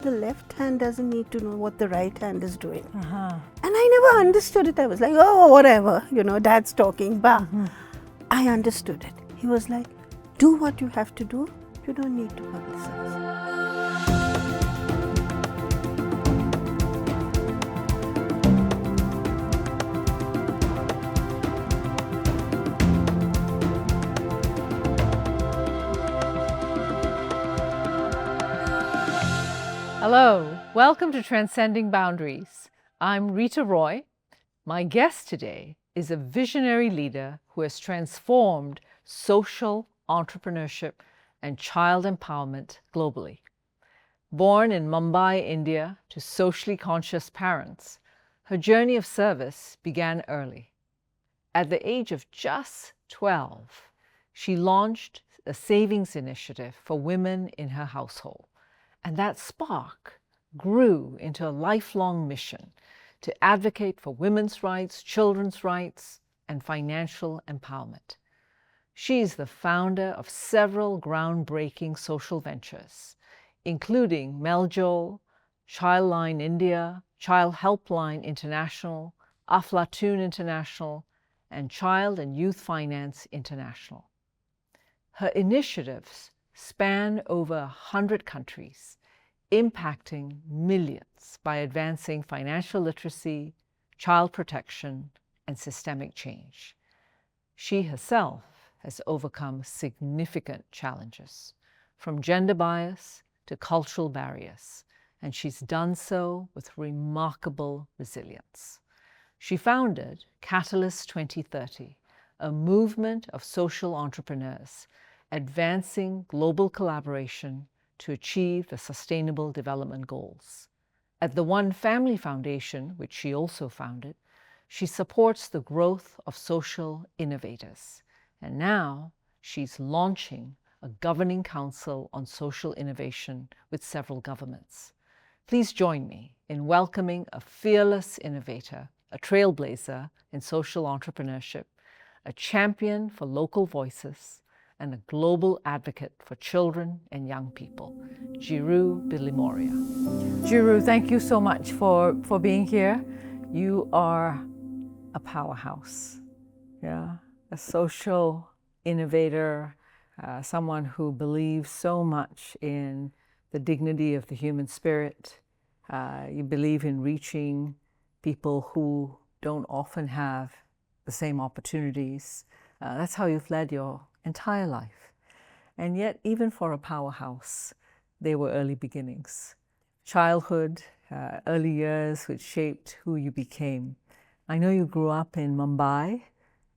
The left hand doesn't need to know what the right hand is doing. And I never understood it. I was like, oh, whatever, dad's talking. Bah. I understood it. He was like, do what you have to do. You don't need to publicize. Hello, welcome to Transcending Boundaries. I'm Reeta Roy. My guest today is a visionary leader who has transformed social entrepreneurship and child empowerment globally. Born in Mumbai, India, to socially conscious parents, her journey of service began early. At the age of just 12, she launched a savings initiative for women in her household. And that spark grew into a lifelong mission to advocate for women's rights, children's rights, and financial empowerment. She is the founder of several groundbreaking social ventures, including MelJol, Childline India, Helpline International, Aflatoun International, and Child and Youth Finance International. Her initiatives span over 100 countries, impacting millions by advancing financial literacy, child protection, and systemic change. She herself has overcome significant challenges, from gender bias to cultural barriers, and she's done so with remarkable resilience. She founded Catalyst 2030, a movement of social entrepreneurs advancing global collaboration to achieve the Sustainable Development Goals. At the One Family Foundation, which she also founded, she supports the growth of social innovators. And now she's launching a governing council on social innovation with several governments. Please join me in welcoming a fearless innovator, a trailblazer in social entrepreneurship, a champion for local voices, and a global advocate for children and young people, Jeroo Billimoria. Jeroo, thank you so much for being here. You are a powerhouse, a social innovator, someone who believes so much in the dignity of the human spirit. You believe in reaching people who don't often have the same opportunities. That's how you've led your entire life. And yet, even for a powerhouse, there were early beginnings. Childhood, early years which shaped who you became. I know you grew up in Mumbai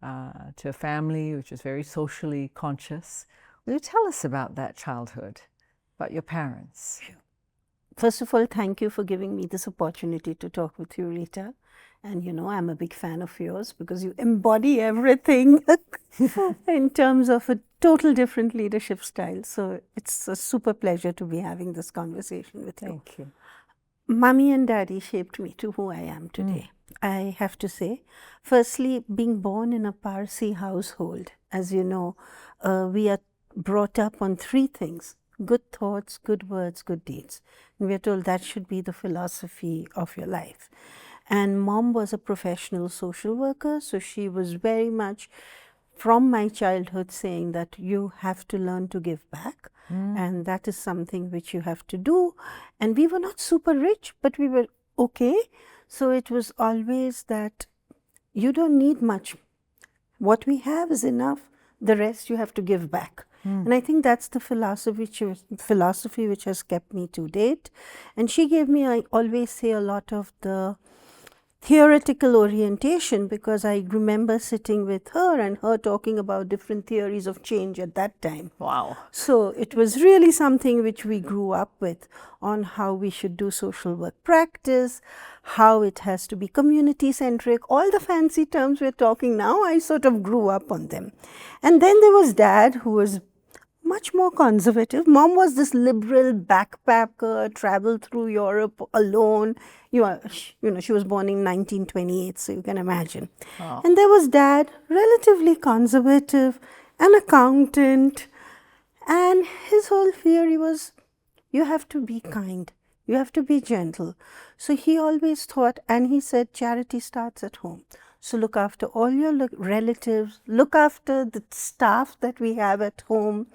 to a family which was very socially conscious. Will you tell us about that childhood, about your parents? First of all, thank you for giving me this opportunity to talk with you, Reeta. And I'm a big fan of yours because you embody everything in terms of a total different leadership style. So it's a super pleasure to be having this conversation with you. Thank you. Mommy and Daddy shaped me to who I am today. I have to say, firstly, being born in a Parsi household, as you know, we are brought up on three things: good thoughts, good words, good deeds. And we are told that should be the philosophy of your life. And Mom was a professional social worker, so she was very much from my childhood saying that you have to learn to give back. And that is something which you have to do. And we were not super rich, but we were okay. So it was always that you don't need much. What we have is enough. The rest you have to give back. And I think that's the philosophy which has kept me to date. And she gave me, I always say, a lot of the theoretical orientation, because I remember sitting with her and her talking about different theories of change at that time. Wow. So it was really something which we grew up with, on how we should do social work practice, how it has to be community centric, all the fancy terms we're talking now, I sort of grew up on them. And then there was Dad, who was much more conservative. Mom was this liberal backpacker, traveled through Europe alone. She was born in 1928, so you can imagine. Oh. And there was Dad, relatively conservative, an accountant, and his whole theory was, you have to be kind. You have to be gentle. So he always thought, and he said, charity starts at home. So look after all your relatives, look after the staff that we have at home,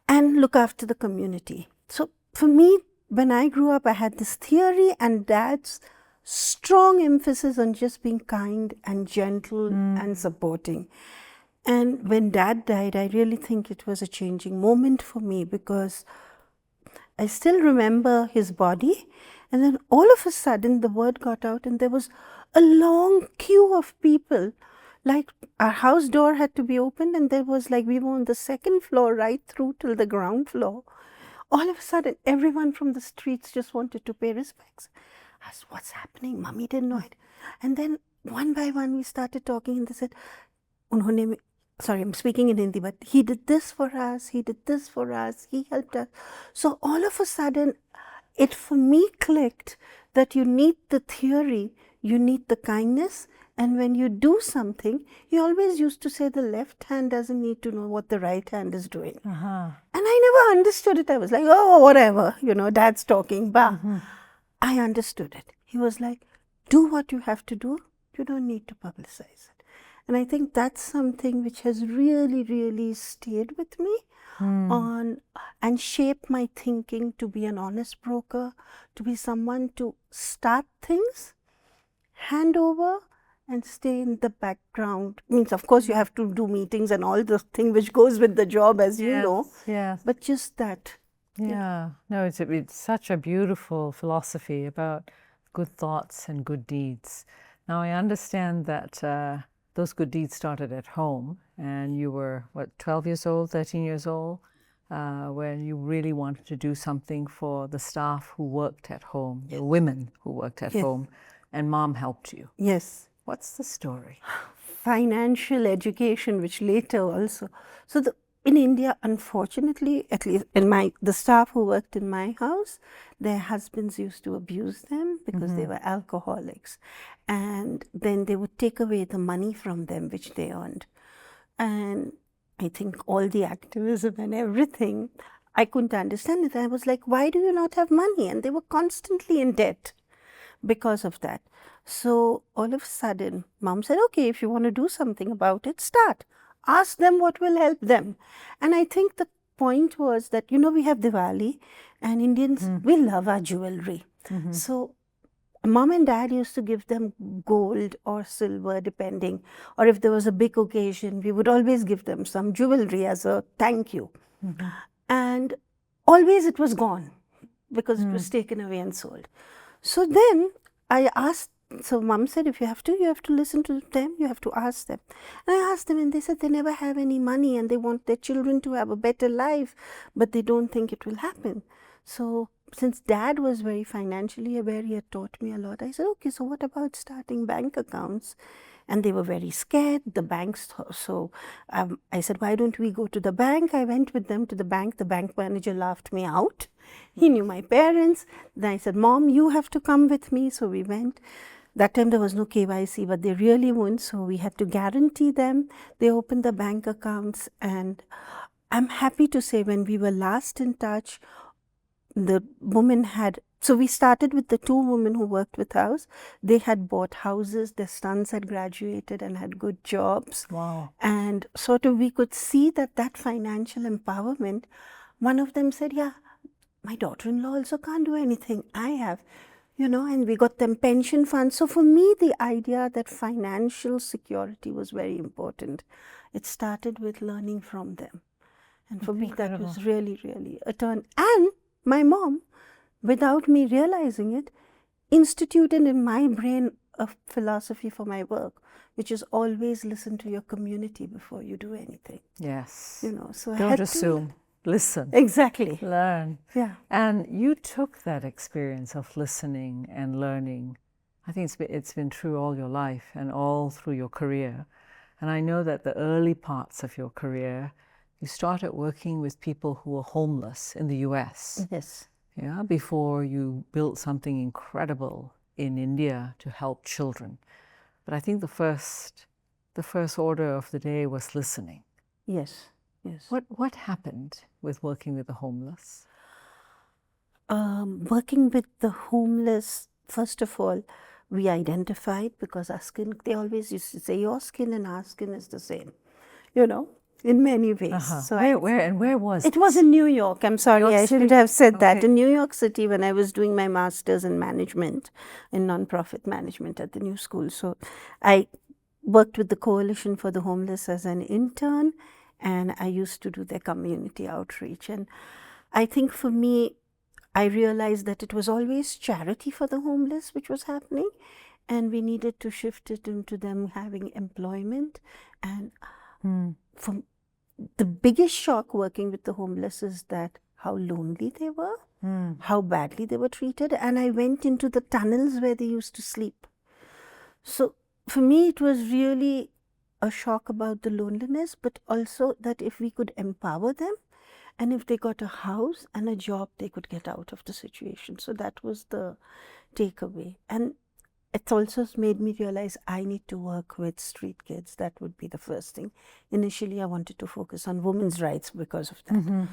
and look after the community. So for me, when I grew up, I had this theory and Dad's strong emphasis on just being kind and gentle and supporting. And when Dad died, I really think it was a changing moment for me, because I still remember his body, and then all of a sudden the word got out and there was a long queue of people. Like our house door had to be opened, and there was, like, we were on the second floor right through till the ground floor. All of a sudden everyone from the streets just wanted to pay respects. I asked, what's happening? Mummy didn't know it. And then one by one we started talking, and they said, sorry, I'm speaking in Hindi, but he did this for us, he did this for us, he helped us. So all of a sudden, it for me clicked that you need the theory, you need the kindness, and when you do something, he always used to say the left hand doesn't need to know what the right hand is doing. And I never understood it. I was like, oh, whatever, Dad's talking, bah. I understood it. He was like, do what you have to do, you don't need to publicize it. And I think that's something which has really, really stayed with me and shaped my thinking to be an honest broker, to be someone to start things, hand over, and stay in the background. Means, of course, you have to do meetings and all the thing which goes with the job, as you know. Yes. But just that. Yeah. No, it's such a beautiful philosophy about good thoughts and good deeds. Now, I understand that those good deeds started at home, and you were, 12 years old, 13 years old, when you really wanted to do something for the staff who worked at home, the women who worked at home, and Mom helped you. Yes. What's the story? Financial education, which later also. So in India, unfortunately, at least the staff who worked in my house, their husbands used to abuse them because they were alcoholics. And then they would take away the money from them which they earned. And I think all the activism and everything, I couldn't understand it. I was like, why do you not have money? And they were constantly in debt because of that. So all of a sudden, Mom said, okay, if you want to do something about it, start. Ask them what will help them. And I think the point was that, we have Diwali, and Indians, we love our jewelry. So Mom and Dad used to give them gold or silver, depending. Or if there was a big occasion, we would always give them some jewelry as a thank you. And always it was gone because it was taken away and sold. So then I asked, so Mom said, if you have to listen to them, you have to ask them. And I asked them, and they said they never have any money and they want their children to have a better life, but they don't think it will happen. So since Dad was very financially aware, he had taught me a lot. I said, okay, so what about starting bank accounts? And they were very scared, the banks. So I said, why don't we go to the bank? I went with them to the bank. The bank manager laughed me out. He knew my parents. Then I said, Mom, you have to come with me. So we went. That time there was no KYC, but they really wouldn't. So we had to guarantee them. They opened the bank accounts. And I'm happy to say, when we were last in touch, the woman had, so we started with the 2 women who worked with us. They had bought houses, their sons had graduated and had good jobs. Wow. And sort of we could see that financial empowerment. One of them said, yeah, my daughter-in-law also can't do anything. I have, and we got them pension funds. So for me, the idea that financial security was very important. It started with learning from them. And for me, that was really, really a turn. And my mom, without me realizing it, instituted in my brain a philosophy for my work, which is always listen to your community before you do anything. Yes. So don't assume. Listen. Exactly. Learn. Yeah. And you took that experience of listening and learning. I think it's been true all your life and all through your career. And I know that the early parts of your career, you started working with people who were homeless in the US. Yes. Yeah, before you built something incredible in India to help children. But I think the first order of the day was listening. Yes. Yes. What happened with working with the homeless? Working with the homeless, first of all, we identified because our skin, they always used to say, your skin and our skin is the same, in many ways. So where was it? Was in New York. I'm sorry, I should have said that. Okay. In New York City, when I was doing my master's in management, in nonprofit management at the New School. So I worked with the Coalition for the Homeless as an intern, and I used to do their community outreach. And I think for me, I realized that it was always charity for the homeless which was happening, and we needed to shift it into them having employment. And from the biggest shock working with the homeless is that how lonely they were, how badly they were treated. And I went into the tunnels where they used to sleep. So for me, it was really a shock about the loneliness, but also that if we could empower them, and if they got a house and a job, they could get out of the situation. So that was the takeaway. And it also made me realize I need to work with street kids. That would be the first thing. Initially, I wanted to focus on women's rights because of that.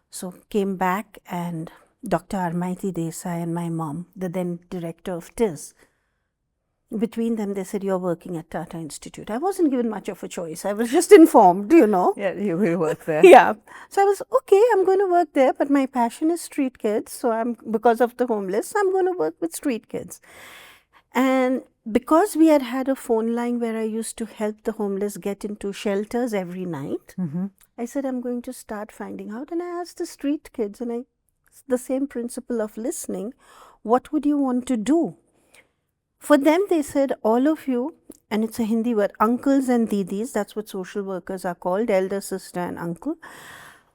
So came back, and Dr. Armaiti Desai and my mom, the then director of TIS, between them, they said, you're working at Tata Institute. I wasn't given much of a choice. I was just informed, Yeah, you will work there. Yeah. So I was, okay, I'm going to work there, but my passion is street kids. So because of the homeless, I'm going to work with street kids. And because we had a phone line where I used to help the homeless get into shelters every night, I said, I'm going to start finding out. And I asked the street kids, and the same principle of listening, what would you want to do? For them, they said, all of you, and it's a Hindi word, uncles and didis, that's what social workers are called, elder sister and uncle.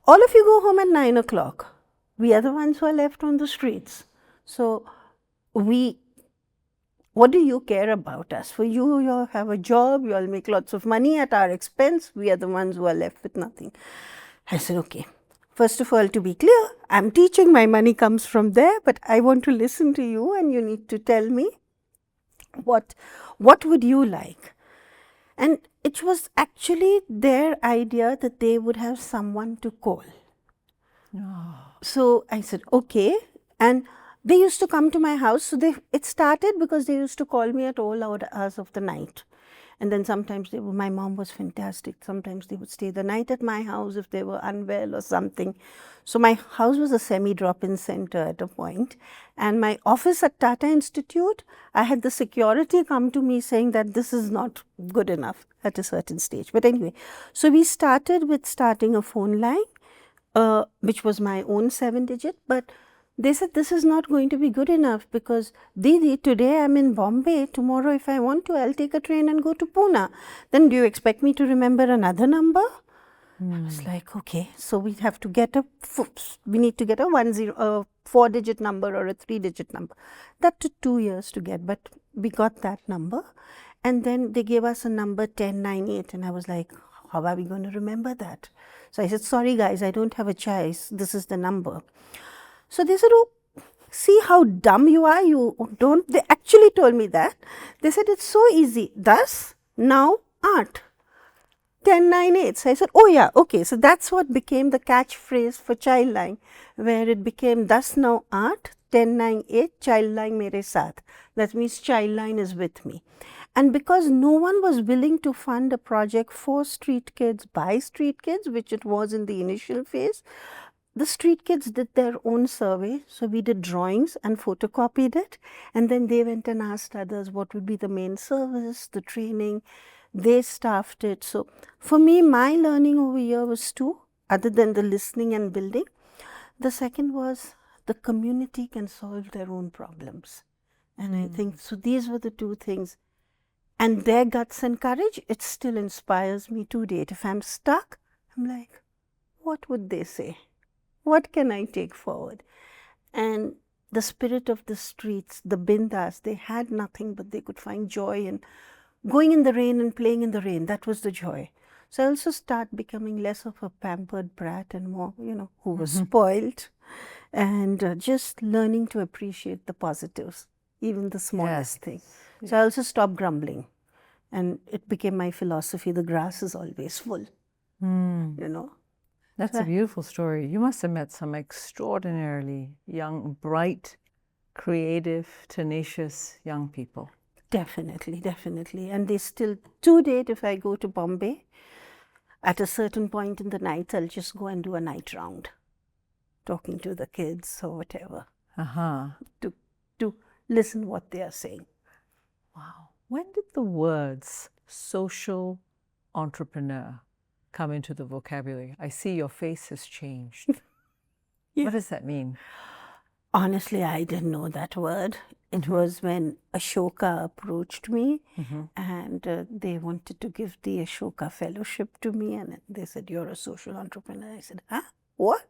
All of you go home at 9 o'clock. We are the ones who are left on the streets. So what do you care about us? For you, you have a job, you all make lots of money at our expense. We are the ones who are left with nothing. I said, okay. First of all, to be clear, I'm teaching, my money comes from there, but I want to listen to you, and you need to tell me what would you like? And it was actually their idea that they would have someone to call. So I said, okay. And they used to come to my house. So it started because they used to call me at all hours of the night. And then sometimes my mom was fantastic. Sometimes they would stay the night at my house if they were unwell or something. So my house was a semi-drop-in center at a point. And my office at Tata Institute, I had the security come to me saying that this is not good enough at a certain stage. But anyway, so we started with starting a phone line, which was my own 7-digit. But they said, this is not going to be good enough because, Didi, today I'm in Bombay. Tomorrow, if I want to, I'll take a train and go to Pune. Then do you expect me to remember another number? I was like, okay, so we have to get we need to get a 4-digit number or a 3-digit number. That took 2 years to get, but we got that number. And then they gave us a number 1098, and I was like, how are we going to remember that? So I said, sorry guys, I don't have a choice. This is the number. So they said, oh, see how dumb you are, they actually told me that. They said, it's so easy, thus, now, art. 1098. So I said, oh yeah, okay. So that's what became the catchphrase for Childline, where it became, thus, now, art, 1098, Childline mere saath. That means Childline is with me. And because no one was willing to fund a project for street kids, by street kids, which it was in the initial phase, the street kids did their own survey. So we did drawings and photocopied it. And then they went and asked others what would be the main service, the training. They staffed it. So for me, my learning over here was two, other than the listening and building. The second was the community can solve their own problems. And I think, so these were the two things. And their guts and courage, it still inspires me to date. If I'm stuck, I'm like, what would they say? What can I take forward? And the spirit of the streets, the bindas, they had nothing, but they could find joy in going in the rain and playing in the rain. That was the joy. So I also start becoming less of a pampered brat and more, who was spoiled, and just learning to appreciate the positives, even the smallest thing. So I also stopped grumbling, and it became my philosophy, the grass is always full, That's a beautiful story. You must have met some extraordinarily young, bright, creative, tenacious young people. Definitely, definitely. And they still, to date, if I go to Bombay, at a certain point in the night, I'll just go and do a night round, talking to the kids or whatever, to listen what they are saying. Wow. When did the words social entrepreneur come into the vocabulary? I see your face has changed. What does that mean? Honestly, I didn't know that word. It was when Ashoka approached me and they wanted to give the Ashoka Fellowship to me, and they said, "You're a social entrepreneur." I said, "Huh? What?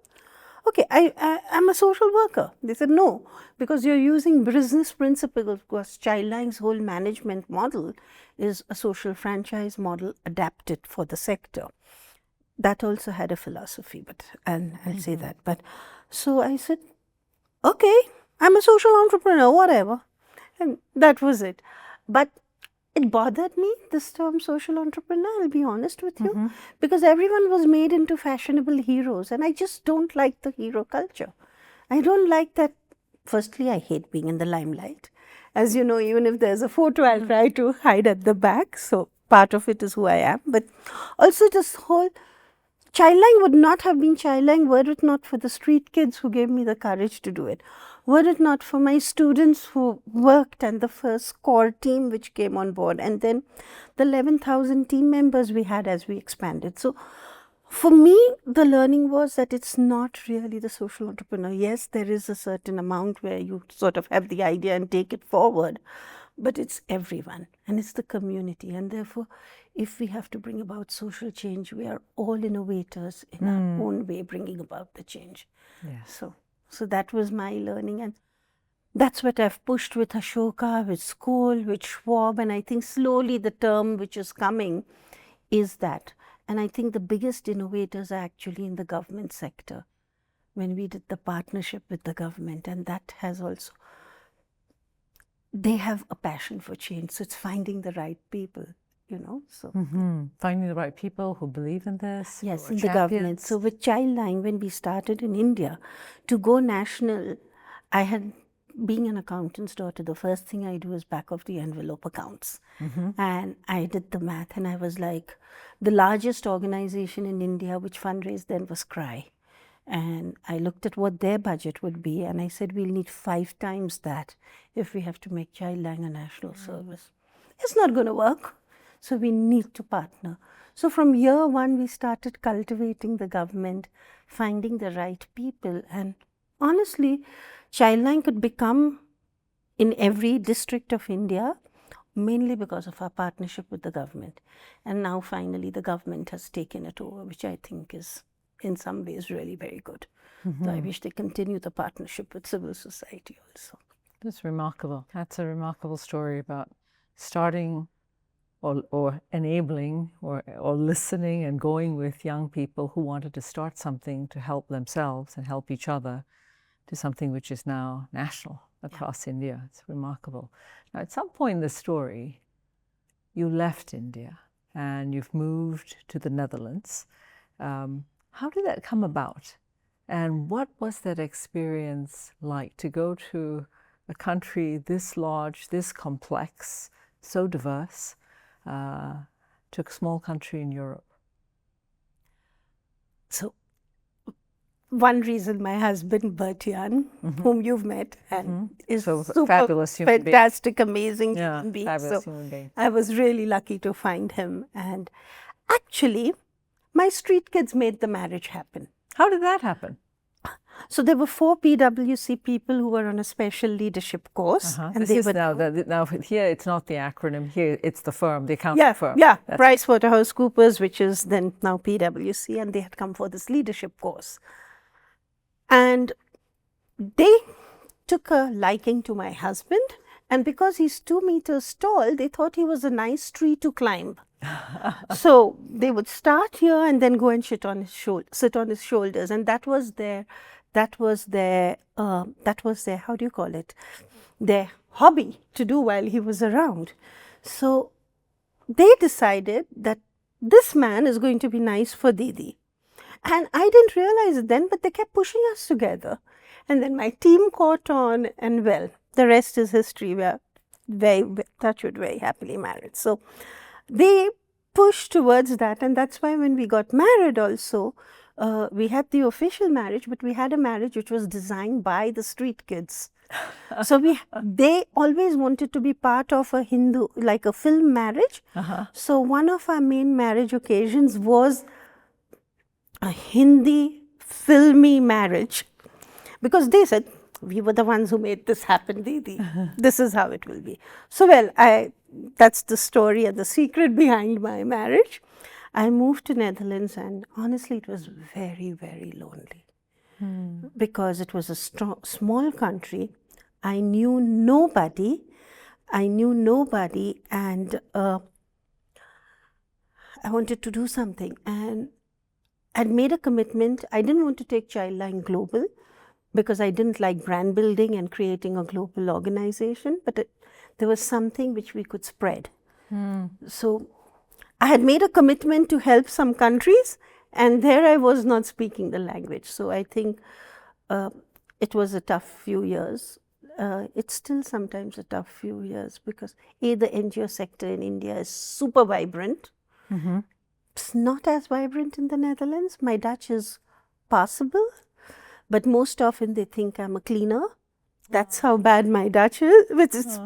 Okay, I'm a social worker." They said, "No, because you're using business principles, because Childline's whole management model is a social franchise model adapted for the sector." That also had a philosophy, but I'll say that. But so I said, "Okay, I'm a social entrepreneur, whatever." And that was it. But it bothered me, this term social entrepreneur, I'll be honest with you, because everyone was made into fashionable heroes, and I just don't like the hero culture. I don't like that. Firstly, I hate being in the limelight. As you know, even if there's a photo, I'll try to hide at the back. So part of it is who I am. But also this whole Childline would not have been Childline were it not for the street kids who gave me the courage to do it. Were it not for my students who worked and the first core team which came on board, and then the 11,000 team members we had as we expanded. So for me, the learning was that it's not really the social entrepreneur. Yes, there is a certain amount where you sort of have the idea and take it forward, but it's everyone and it's the community. And therefore, if we have to bring about social change, we are all innovators in our own way, bringing about the change. Yes. So that was my learning, and that's what I've pushed with Ashoka, with Skoll, with Schwab, and I think slowly the term which is coming is that. And I think the biggest innovators are actually in the government sector, when we did the partnership with the government, and that has also, they have a passion for change. So it's finding the right people, you know. So finding the right people who believe in this. yes, in the government. So with Childline, when we started in India, to go national, I had, being an accountant's daughter, the first thing I do is back of the envelope accounts. And I did the math, and I was like, the largest organization in India which fundraised then was CRY. And I looked at what their budget would be, and I said, we'll need 5 times that if we have to make Childline a national service. It's not going to work. So we need to partner. So from year one, we started cultivating the government, finding the right people. And honestly, Childline could become in every district of India, mainly because of our partnership with the government. And now finally, the government has taken it over, which I think is in some ways really very good. So I wish they continue the partnership with civil society also. That's remarkable. That's a remarkable story about starting or enabling or listening and going with young people who wanted to start something to help themselves and help each other to something which is now national across India. It's remarkable. Now, at some point in the story, you left India and you've moved to the Netherlands. How did that come about? And what was that experience like to go to a country this large, this complex, so diverse, to a small country in Europe? So, one reason my husband, Bertian, whom you've met, and is so super fabulous human fantastic, amazing human being. Fabulous so human being. I was really lucky to find him. And actually, my street kids made the marriage happen. How did that happen? So there were 4 PwC people who were on a special leadership course. And this is now here it's not the acronym, here it's the firm, the accounting firm. Yeah, PricewaterhouseCoopers, which is then now PwC, and they had come for this leadership course. And they took a liking to my husband, and because he's 2 meters tall, they thought he was a nice tree to climb. So they would start here and then go and sit on his shoulders, and that was their how do you call it? Their hobby to do while he was around. So they decided that this man is going to be nice for Didi. And I didn't realize it then, but they kept pushing us together. And then my team caught on, and well, the rest is history. We are touch wood, very happily married. So they pushed towards that, and that's why when we got married also, we had the official marriage, but we had a marriage which was designed by the street kids. So they always wanted to be part of a Hindu, like a film marriage. So one of our main marriage occasions was a Hindi filmy marriage, because they said we were the ones who made this happen, Didi. This is how it will be. So well, that's the story and the secret behind my marriage. I moved to Netherlands, and honestly, it was very, very lonely. Because it was a small country. I knew nobody, and I wanted to do something. And I'd made a commitment. I didn't want to take Childline global because I didn't like brand building and creating a global organization, but there was something which we could spread. So I had made a commitment to help some countries, and there I was not speaking the language. So I think it was a tough few years. It's still sometimes a tough few years because the NGO sector in India is super vibrant. It's not as vibrant in the Netherlands. My Dutch is passable, but most often they think I'm a cleaner. That's how bad my Dutch is, which is,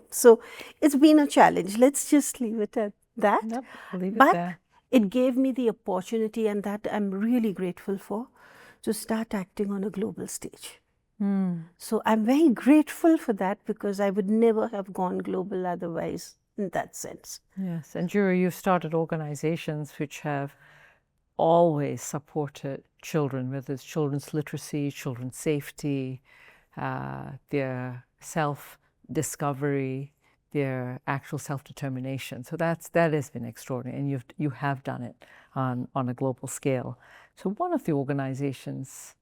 so it's been a challenge. Let's just leave it at that. Yep, leave it but there. It gave me the opportunity, and that I'm really grateful for, to start acting on a global stage. So I'm very grateful for that, because I would never have gone global otherwise in that sense. Yes, and Jeroo, you've started organizations which have always supported children, whether it's children's literacy, children's safety, their self-discovery, their actual self-determination. So that has been extraordinary, and you have done it on a global scale. So one of the organizations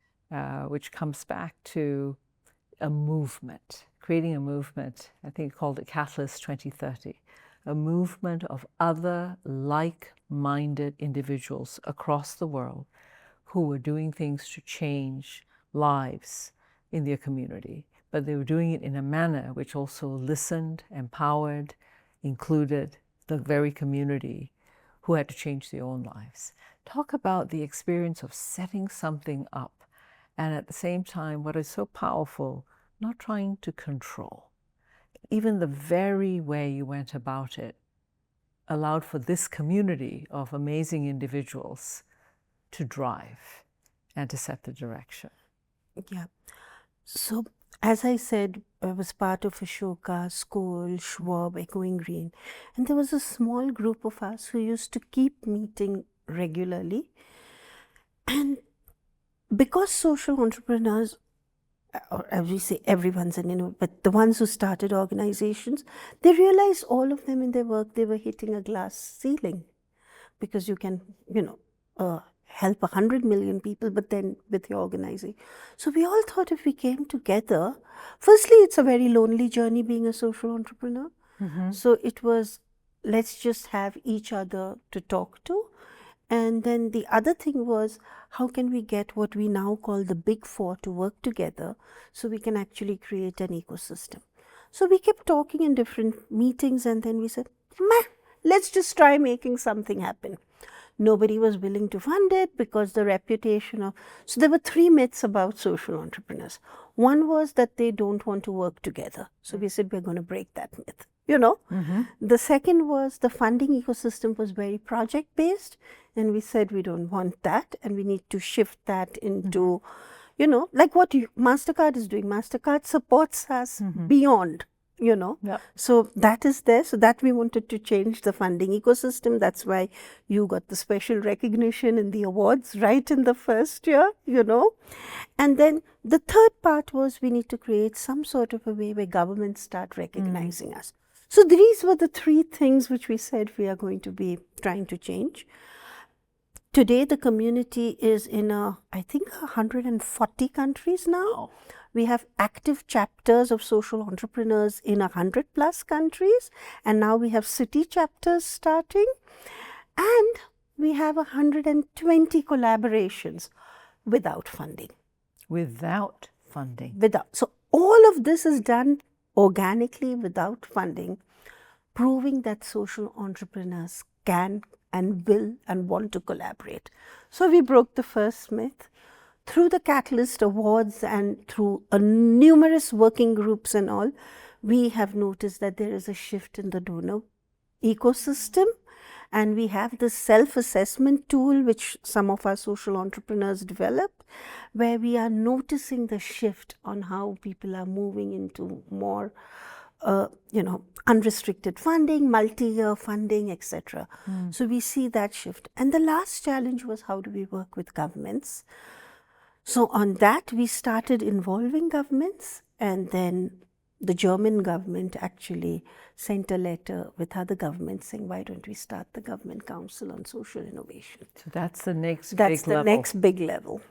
which comes back to a movement, creating a movement, I think called it Catalyst 2030, a movement of other like-minded individuals across the world who were doing things to change lives in their community, but they were doing it in a manner which also listened, empowered, included the very community who had to change their own lives. Talk about the experience of setting something up, and at the same time, what is so powerful, not trying to control. Even the very way you went about it allowed for this community of amazing individuals to drive and to set the direction. Yeah. So, as I said, I was part of Ashoka, Skoll, Schwab, Echoing Green, and there was a small group of us who used to keep meeting regularly. And because social entrepreneurs, or as we say, everyone's an innovator, but the ones who started organizations, they realized all of them in their work, they were hitting a glass ceiling, because you can, help 100 million people, but then with your organizing. So we all thought, if we came together, firstly, it's a very lonely journey being a social entrepreneur. So it was, let's just have each other to talk to. And then the other thing was, how can we get what we now call the Big Four to work together so we can actually create an ecosystem? So we kept talking in different meetings, and then we said, let's just try making something happen. Nobody was willing to fund it because the reputation of... So there were 3 myths about social entrepreneurs. One was that they don't want to work together. So we said, we're going to break that myth. The second was the funding ecosystem was very project-based, and we said we don't want that, and we need to shift that into, like what Mastercard is doing. Mastercard supports us beyond, So that is there. So that we wanted to change the funding ecosystem. That's why you got the special recognition in the awards right in the first year, And then the third part was, we need to create some sort of a way where governments start recognizing us. So these were the 3 things which we said we are going to be trying to change. Today, the community is in, I think, 140 countries now. We have active chapters of social entrepreneurs in 100+ countries, and now we have city chapters starting. And we have 120 collaborations without funding. Without funding. So all of this is done organically without funding, proving that social entrepreneurs can and will and want to collaborate. So we broke the first myth. Through the Catalyst Awards and through numerous working groups and all, we have noticed that there is a shift in the donor ecosystem, and we have this self-assessment tool which some of our social entrepreneurs developed, where we are noticing the shift on how people are moving into more unrestricted funding, multi-year funding, etc. So we see that shift. And the last challenge was, how do we work with governments? So on that, we started involving governments, and then the German government actually sent a letter with other governments saying, why don't we start the Government Council on Social Innovation? So that's the next big That's the level. next big level.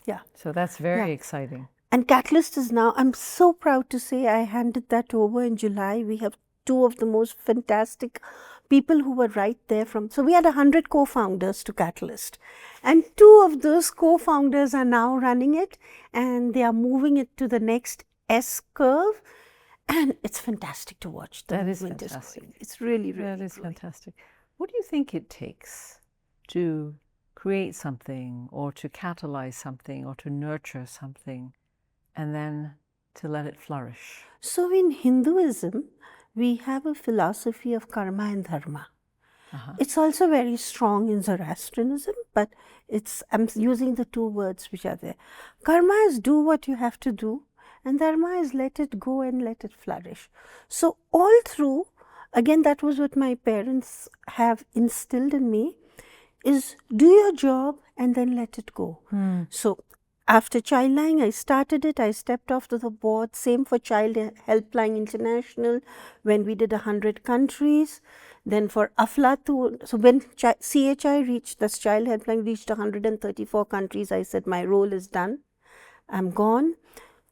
Yeah. So that's very exciting. And Catalyst is now, I'm so proud to say, I handed that over in July. We have two of the most fantastic people who were right there from, so we had 100 co-founders to Catalyst. And two of those co-founders are now running it, and they are moving it to the next S curve. And it's fantastic to watch. That is fantastic. It's really, really That is growing. fantastic. What do you think it takes to create something, or to catalyze something, or to nurture something, and then to let it flourish? So in Hinduism, we have a philosophy of karma and dharma. It's also very strong in Zoroastrianism, but I'm using the two words which are there. Karma is do what you have to do, and dharma is let it go and let it flourish. So all through, again, that was what my parents have instilled in me, is do your job and then let it go. So after Childline, I started it, I stepped off to the board, same for Helpline International, when we did 100 countries. Then for Aflatoun, so when CHI reached, this Child Helpline reached 134 countries, I said, my role is done, I'm gone.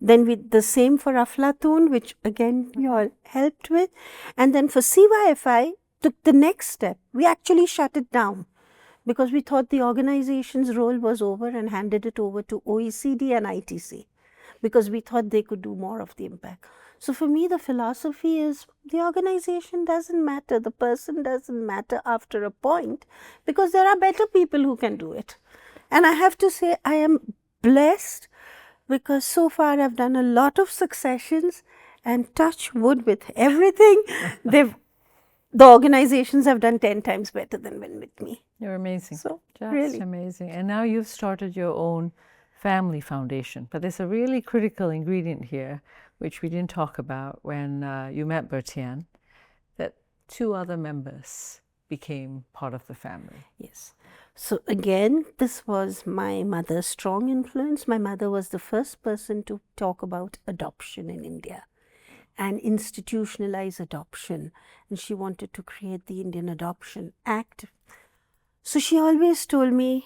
Then we the same for Aflatoun, which again you all helped with. And then for CYFI, took the next step. We actually shut it down, because we thought the organization's role was over, and handed it over to OECD and ITC, because we thought they could do more of the impact. So for me, the philosophy is the organization doesn't matter, the person doesn't matter after a point, because there are better people who can do it. And I have to say, I am blessed, because so far I've done a lot of successions, and touch wood with everything, the organizations have done 10 times better than when with me. You're amazing. So, Just really. amazing. And now you've started your own family foundation. But there's a really critical ingredient here, which we didn't talk about when you met Bertien, that two other members became part of the family. Yes. So again, this was my mother's strong influence. My mother was the first person to talk about adoption in India and institutionalize adoption. And she wanted to create the Indian Adoption Act. So she always told me,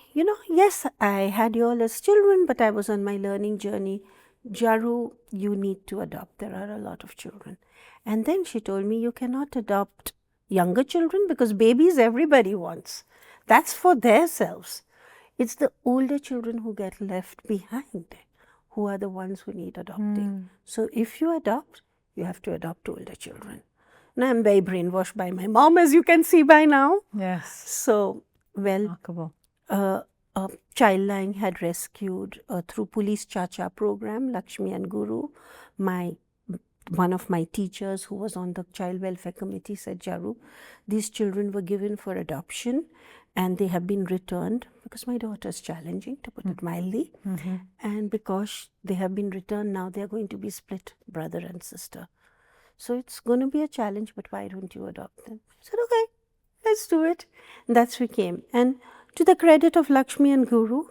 yes, I had you all as children, but I was on my learning journey. Jeroo, you need to adopt. There are a lot of children. And then she told me, you cannot adopt younger children, because babies everybody wants. That's for themselves. It's the older children who get left behind, who are the ones who need adopting. So if you adopt, you have to adopt older children. Now I'm very brainwashed by my mom, as you can see by now. Yes. So, well, Remarkable. Childline had rescued through Police Chacha program, Lakshmi and Guru. One of my teachers who was on the child welfare committee said, Jeroo, these children were given for adoption and they have been returned, because my daughter is challenging, to put it mildly. And because they have been returned, now they are going to be split, brother and sister. So it's going to be a challenge, but why don't you adopt them? I said, okay, let's do it. And that's we came. And to the credit of Lakshmi and Guru,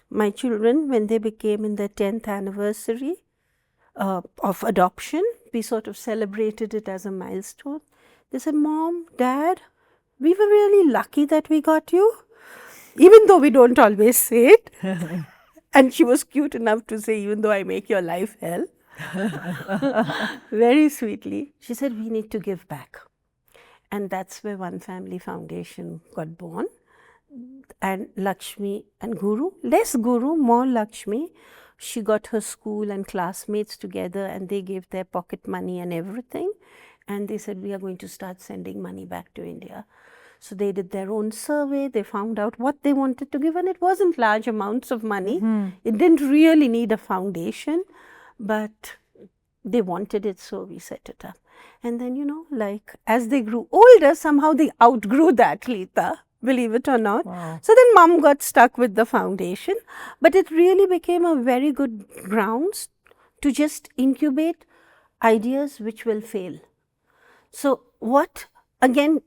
my children, when they became in their 10th anniversary of adoption, we sort of celebrated it as a milestone. They said, Mom, Dad, we were really lucky that we got you, even though we don't always say it. And she was cute enough to say, even though I make your life hell. Very sweetly. She said, we need to give back. And that's where One Family Foundation got born. and Lakshmi and Guru. Less Guru, more Lakshmi. She got her school and classmates together and they gave their pocket money and everything. And they said, we are going to start sending money back to India. So they did their own survey. They found out what they wanted to give. And it wasn't large amounts of money. It didn't really need a foundation, but they wanted it, so we set it up. And then, you know, like as they grew older, somehow they outgrew that, Leeta, believe it or not. Wow. So then mom got stuck with the foundation, but it really became a very good grounds to just incubate ideas which will fail. So what, again,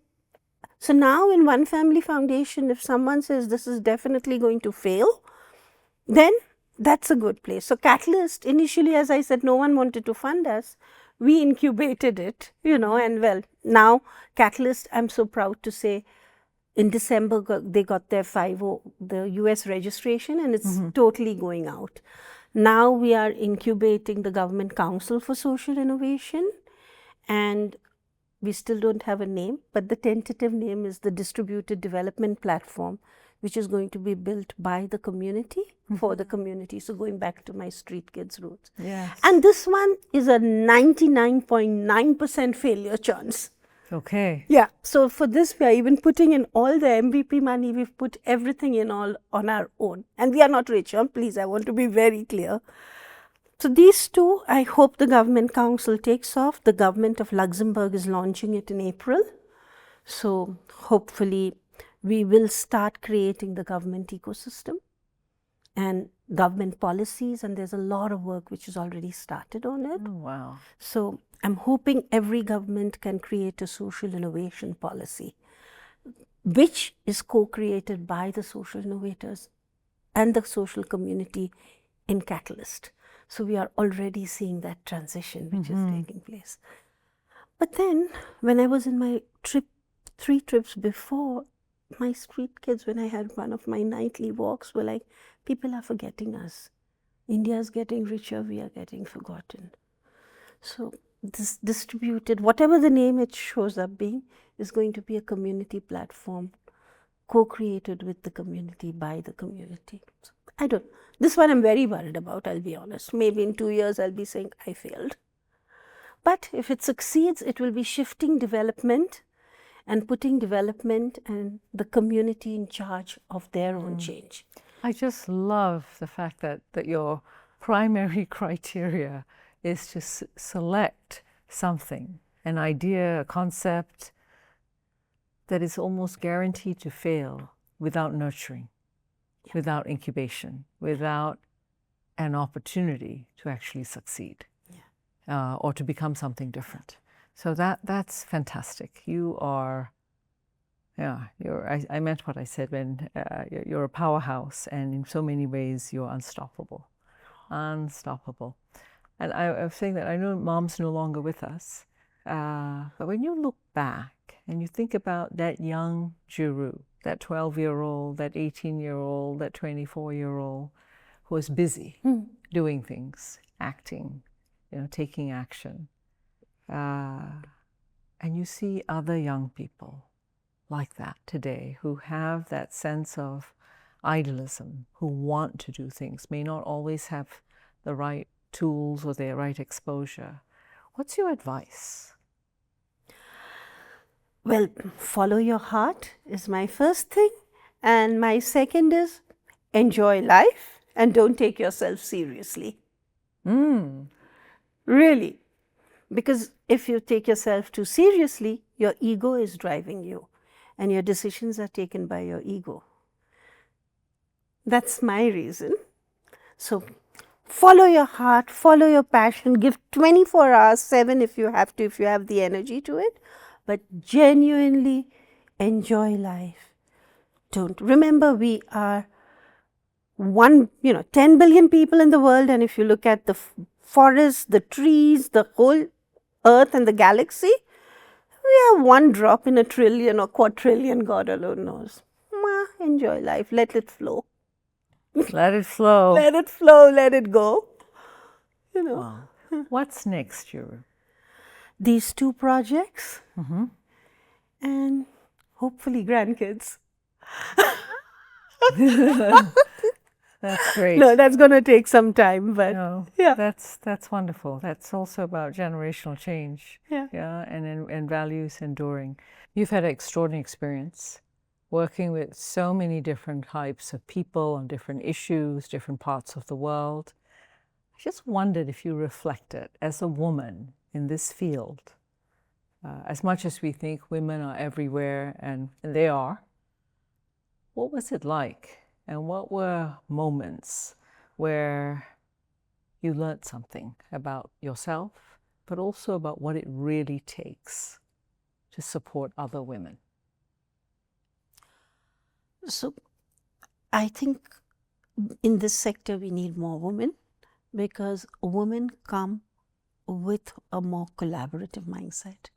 so now in One Family Foundation, if someone says this is definitely going to fail, then that's a good place. So Catalyst, initially, as I said, no one wanted to fund us. We incubated it, you know, and well, now Catalyst, I'm so proud to say, in December, they got their 5.0, the US registration, and it's totally going out. Now we are incubating the Government Council for Social Innovation, and we still don't have a name, but the tentative name is the Distributed Development Platform, which is going to be built by the community, for the community. So going back to my street kids roots. Yes. And this one is a 99.9% failure chance. Okay. Yeah. So for this, we are even putting in all the MVP money. We've put everything in all on our own. And we are not rich, please, I want to be very clear. So these two, I hope the Government Council takes off. The government of Luxembourg is launching it in April. So hopefully we will start creating the government ecosystem and government policies, and there's a lot of work which is already started on it. Oh, wow. So I'm hoping every government can create a social innovation policy, which is co-created by the social innovators and the social community in Catalyst. So we are already seeing that transition which is taking place. But then when I was in my 3 trips before, my street kids, when I had one of my nightly walks, were like, people are forgetting us. India is getting richer, we are getting forgotten. So this distributed, whatever the name it shows up being, is going to be a community platform co-created with the community, by the community. So this one I'm very worried about, I'll be honest. Maybe in 2 years I'll be saying I failed. But if it succeeds, it will be shifting development and putting development and the community in charge of their own change. I just love the fact that your primary criteria is to select something, an idea, a concept that is almost guaranteed to fail without nurturing, without incubation, without an opportunity to actually succeed or to become something different. So that's fantastic. You are, I meant what I said when you're a powerhouse, and in so many ways you're unstoppable. Unstoppable. And I was saying that I know Mom's no longer with us, but when you look back and you think about that young Jeroo, that 12-year-old, that 18-year-old, that 24-year-old who was busy doing things, acting, taking action, and you see other young people like that today who have that sense of idealism, who want to do things, may not always have the right tools or the right exposure. What's your advice? Well, follow your heart is my first thing. And my second is enjoy life and don't take yourself seriously. Really. Because if you take yourself too seriously, your ego is driving you and your decisions are taken by your ego. That's my reason. So follow your heart, follow your passion, give 24 hours, 7 if you have to, if you have the energy to it, but genuinely enjoy life. Remember, we are 10 billion people in the world, and if you look at the forests, the trees, the whole earth and the galaxy, we are one drop in a trillion or quadrillion, God alone knows. Enjoy life, let it flow. Let it flow. Let it flow, let it go. Wow. What's next, Jeroo? These 2 projects and hopefully grandkids. That's great. No, that's going to take some time, but No, yeah. that's wonderful. That's also about generational change. Yeah. And values enduring. You've had an extraordinary experience working with so many different types of people on different issues, different parts of the world. I just wondered if you reflected as a woman in this field, as much as we think women are everywhere, and they are, what was it like? And what were moments where you learned something about yourself, but also about what it really takes to support other women? So I think in this sector we need more women, because women come with a more collaborative mindset.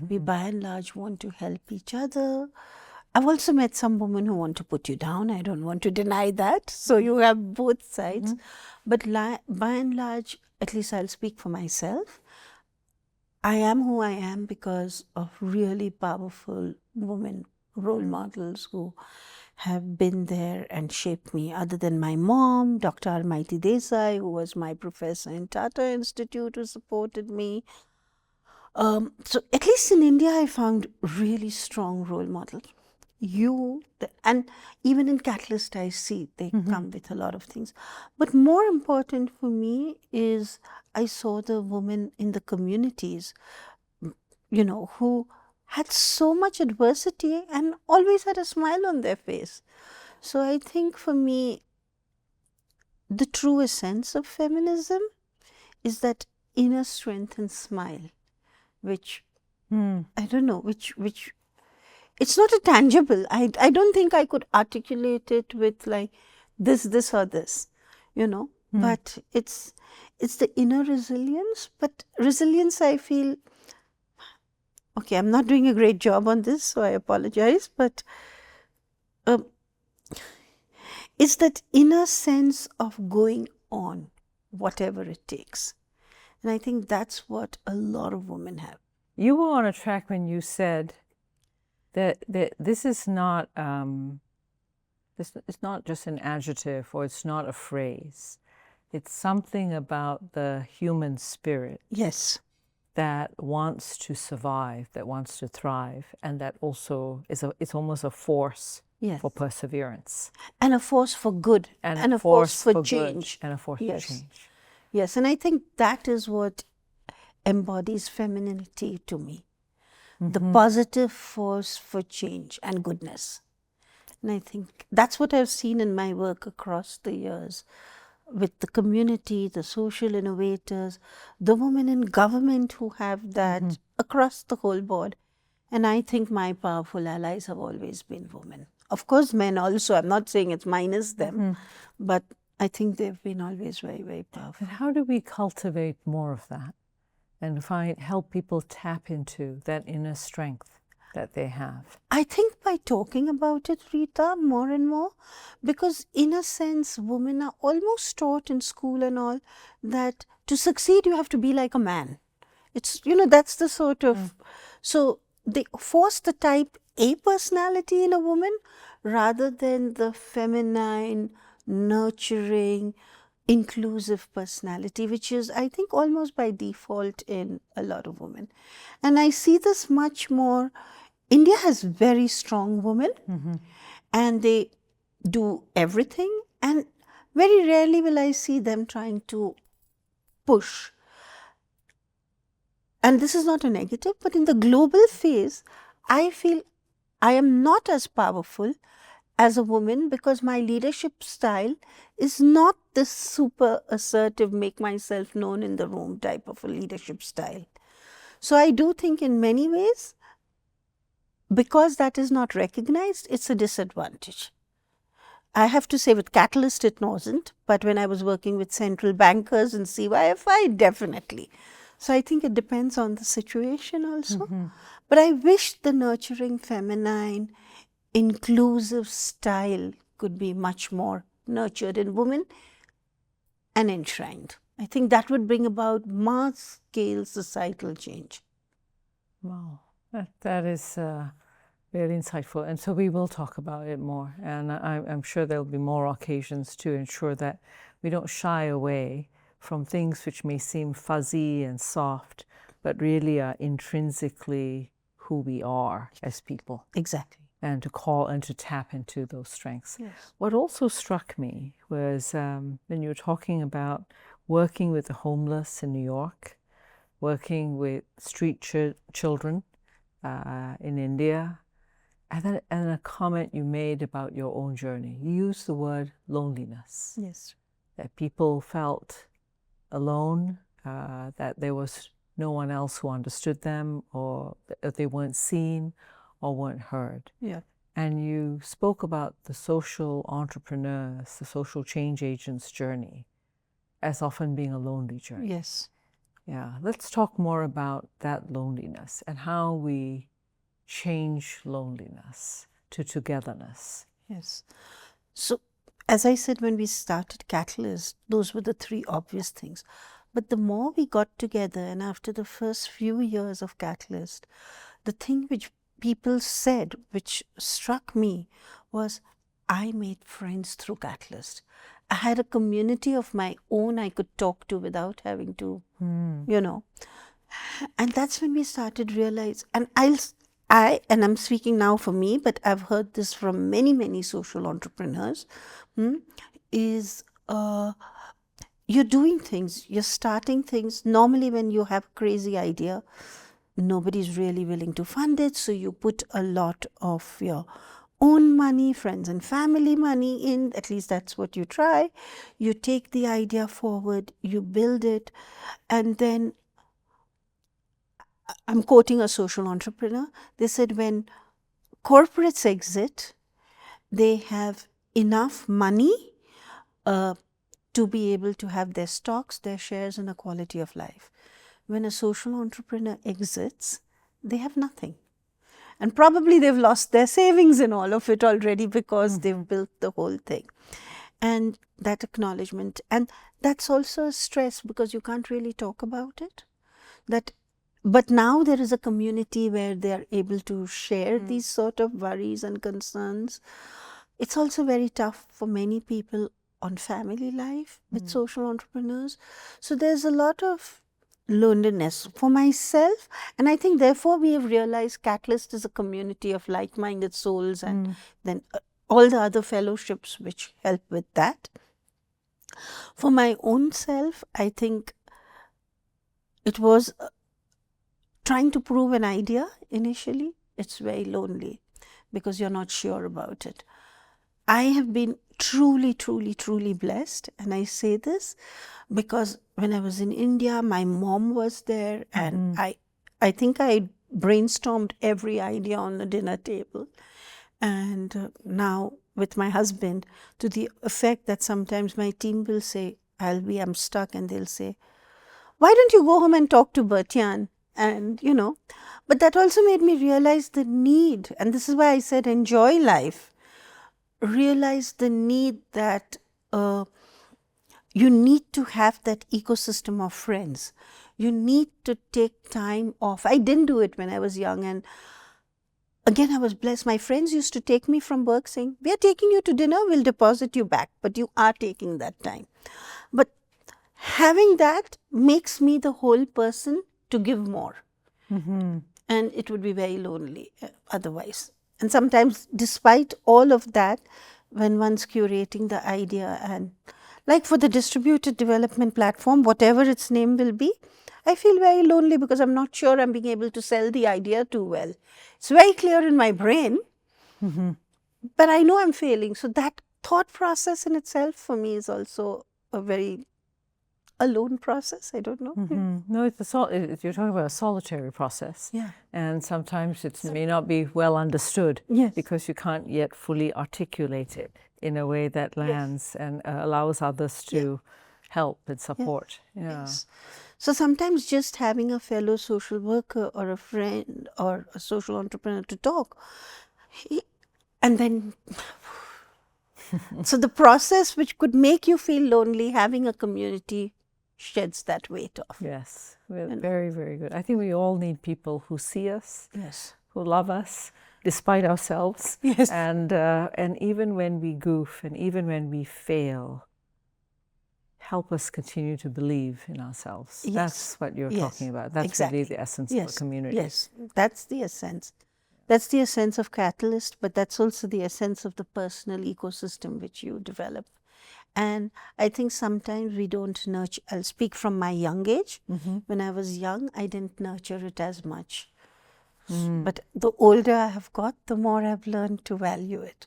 We by and large want to help each other. I've also met some women who want to put you down. I don't want to deny that. So you have both sides. But by and large, at least I'll speak for myself, I am who I am because of really powerful women role models who have been there and shaped me, other than my mom, Dr. Almighty Desai, who was my professor in Tata Institute, who supported me. So at least in India, I found really strong role models. And even in Catalyst, I see they come with a lot of things. But more important for me is I saw the women in the communities, who had so much adversity and always had a smile on their face. So I think for me, the true essence of feminism is that inner strength and smile, which I don't know, which it's not a tangible. I don't think I could articulate it with like this or this, But it's the inner resilience. But resilience, I feel, okay, I'm not doing a great job on this, so I apologize. But it's that inner sense of going on, whatever it takes. And I think that's what a lot of women have. You were on a track when you said that this is not it's not just an adjective, or it's not a phrase. It's something about the human spirit. Yes. That wants to survive, that wants to thrive, and that also it's almost a force for perseverance. And a force for good. And a force for change. And a force for change. Yes, and I think that is what embodies femininity to me. The positive force for change and goodness. And I think that's what I've seen in my work across the years with the community, the social innovators, the women in government who have that across the whole board. And I think my powerful allies have always been women. Of course, men also. I'm not saying it's minus them, but I think they've been always very, very powerful. And how do we cultivate more of that and help people tap into that inner strength that they have? I think by talking about it, Reeta, more and more, because in a sense, women are almost taught in school and all that to succeed, you have to be like a man. It's, that's the sort of, so they force the type A personality in a woman rather than the feminine, nurturing, inclusive personality, which is, I think, almost by default in a lot of women. And I see this much more. India has very strong women and they do everything, and very rarely will I see them trying to push. And this is not a negative, but in the global phase, I feel I am not as powerful as a woman because my leadership style is not this super assertive, make myself known in the room type of a leadership style. So I do think in many ways, because that is not recognized, it's a disadvantage. I have to say with Catalyst it wasn't, but when I was working with central bankers and CYFI, definitely. So I think it depends on the situation also. But I wish the nurturing, feminine, inclusive style could be much more nurtured in women and enshrined. I think that would bring about mass-scale societal change. Wow, that is Really insightful. And so we will talk about it more. And I'm sure there'll be more occasions to ensure that we don't shy away from things which may seem fuzzy and soft, but really are intrinsically who we are as people. Exactly. And to call and to tap into those strengths. Yes. What also struck me was when you were talking about working with the homeless in New York, working with street children in India, and a comment you made about your own journey. You used the word loneliness. Yes. That people felt alone, that there was no one else who understood them, or that they weren't seen or weren't heard. Yeah. And you spoke about the social entrepreneurs, the social change agents' journey as often being a lonely journey. Yes. Yeah. Let's talk more about that loneliness and how we change loneliness to togetherness. Yes. So, as I said, when we started Catalyst, those were the three obvious things. But the more we got together, and after the first few years of Catalyst, the thing which people said, which struck me, was I made friends through Catalyst. I had a community of my own I could talk to without having to, you know. And that's when we started realize, and I'm speaking now for me, but I've heard this from many social entrepreneurs, is you're doing things, you're starting things. Normally when you have a crazy idea, nobody's really willing to fund it, so you put a lot of your own money, friends and family money in, at least that's what you try. You take the idea forward, you build it, and then I'm quoting a social entrepreneur. They said when corporates exit, they have enough money to be able to have their stocks, their shares, and a quality of life. When a social entrepreneur exits, they have nothing. And probably they've lost their savings in all of it already because they've built the whole thing. And that acknowledgement, and that's also a stress because you can't really talk about it. But now there is a community where they are able to share these sort of worries and concerns. It's also very tough for many people on family life with social entrepreneurs. So there's a lot of loneliness for myself, and I think therefore we have realized Catalyst is a community of like-minded souls, and then all the other fellowships which help with that. For my own self, I think it was trying to prove an idea initially. It's very lonely because you're not sure about it. I have been truly blessed, and I say this because when I was in India, my mom was there, and I think I brainstormed every idea on the dinner table. And now with my husband, to the effect that sometimes my team will say, I'm stuck, and they'll say, why don't you go home and talk to Bertian? And, but that also made me realize the need, and this is why I said enjoy life, realize the need that you need to have that ecosystem of friends. You need to take time off. I didn't do it when I was young, and again, I was blessed. My friends used to take me from work saying, we are taking you to dinner, we'll deposit you back, but you are taking that time. But having that makes me the whole person to give more. And it would be very lonely otherwise. And sometimes, despite all of that, when one's curating the idea, and like for the distributed development platform, whatever its name will be, I feel very lonely because I'm not sure I'm being able to sell the idea too well. It's very clear in my brain, but I know I'm failing. So that thought process in itself for me is also a very alone process. I don't know. No, you're talking about a solitary process. Yeah. And sometimes it may not be well understood because you can't yet fully articulate it in a way that lands and allows others to help and support. Yes. So sometimes just having a fellow social worker or a friend or a social entrepreneur to talk, and then so the process which could make you feel lonely, having a community sheds that weight off. Yes, very good. I think we all need people who see us, who love us, despite ourselves. Yes. And even when we goof and even when we fail, help us continue to believe in ourselves. Yes. That's what you're talking about. That's exactly. really the essence of a community. Yes, that's the essence. That's the essence of Catalyst, but that's also the essence of the personal ecosystem which you develop. And I think sometimes we don't nurture. I'll speak from my young age. When I was young, I didn't nurture it as much. But the older I have got, the more I've learned to value it.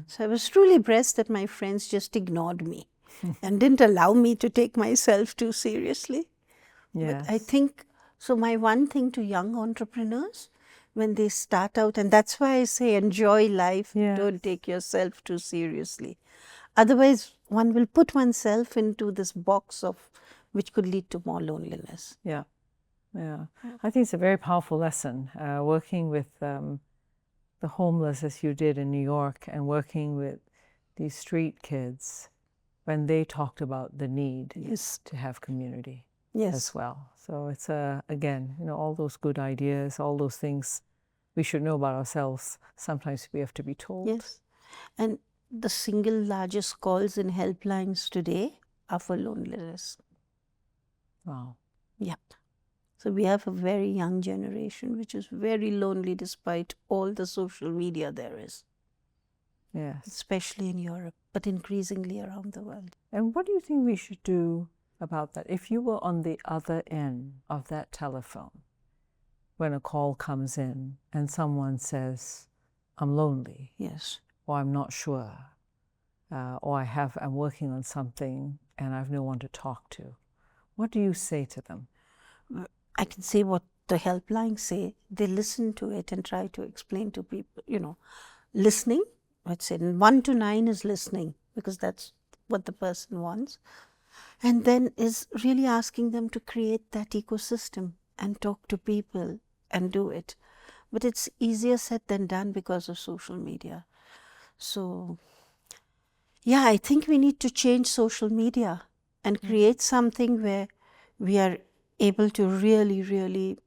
So I was truly blessed that my friends just ignored me and didn't allow me to take myself too seriously. Yes. But I think, so my one thing to young entrepreneurs, when they start out, and that's why I say enjoy life, don't take yourself too seriously. Otherwise, one will put oneself into this box of which could lead to more loneliness. Yeah. I think it's a very powerful lesson, working with the homeless as you did in New York and working with these street kids when they talked about the need to have community as well. So it's, again, all those good ideas, all those things we should know about ourselves. Sometimes we have to be told. Yes. And the single largest calls in helplines today are for loneliness. Wow. Yep. So we have a very young generation which is very lonely despite all the social media there is. Yes. Especially in Europe, but increasingly around the world. And what do you think we should do about that? If you were on the other end of that telephone, when a call comes in and someone says, I'm lonely. Yes. Or I'm not sure. Or I'm working on something and I've no one to talk to. What do you say to them? I can say what the helplines say. They listen to it and try to explain to people, listening. Let's say 1 to 9 is listening because that's what the person wants. And then is really asking them to create that ecosystem and talk to people and do it. But it's easier said than done because of social media. So, yeah, I think we need to change social media and create something where we are able to really, really,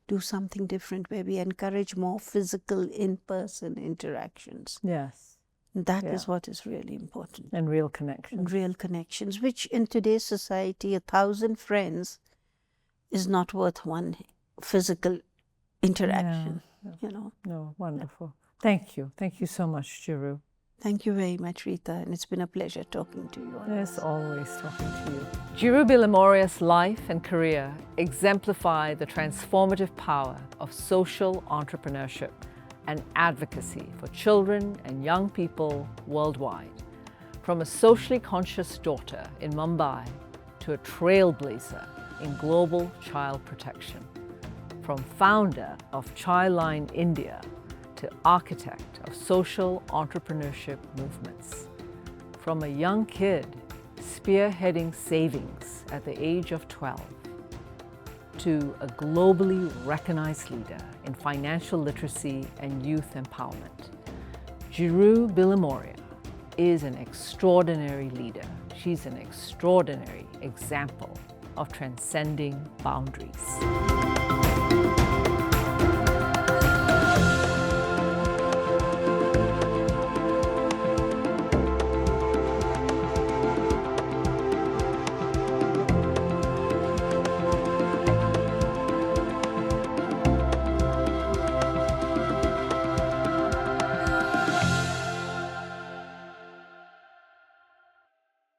do something different, where we encourage more physical, in-person interactions. Yes. That is what is really important. And real connections. And real connections, which in today's society, 1,000 friends is not worth one physical interaction, No, wonderful. Thank you. Thank you so much, Jeroo. Thank you very much, Reeta, and it's been a pleasure talking to you. Yes, always talking to you. Jeroo Billimoria's life and career exemplify the transformative power of social entrepreneurship and advocacy for children and young people worldwide. From a socially conscious daughter in Mumbai to a trailblazer in global child protection. From founder of Childline India to architect of social entrepreneurship movements. From a young kid spearheading savings at the age of 12 to a globally recognized leader in financial literacy and youth empowerment. Jeroo Billimoria is an extraordinary leader. She's an extraordinary example of transcending boundaries.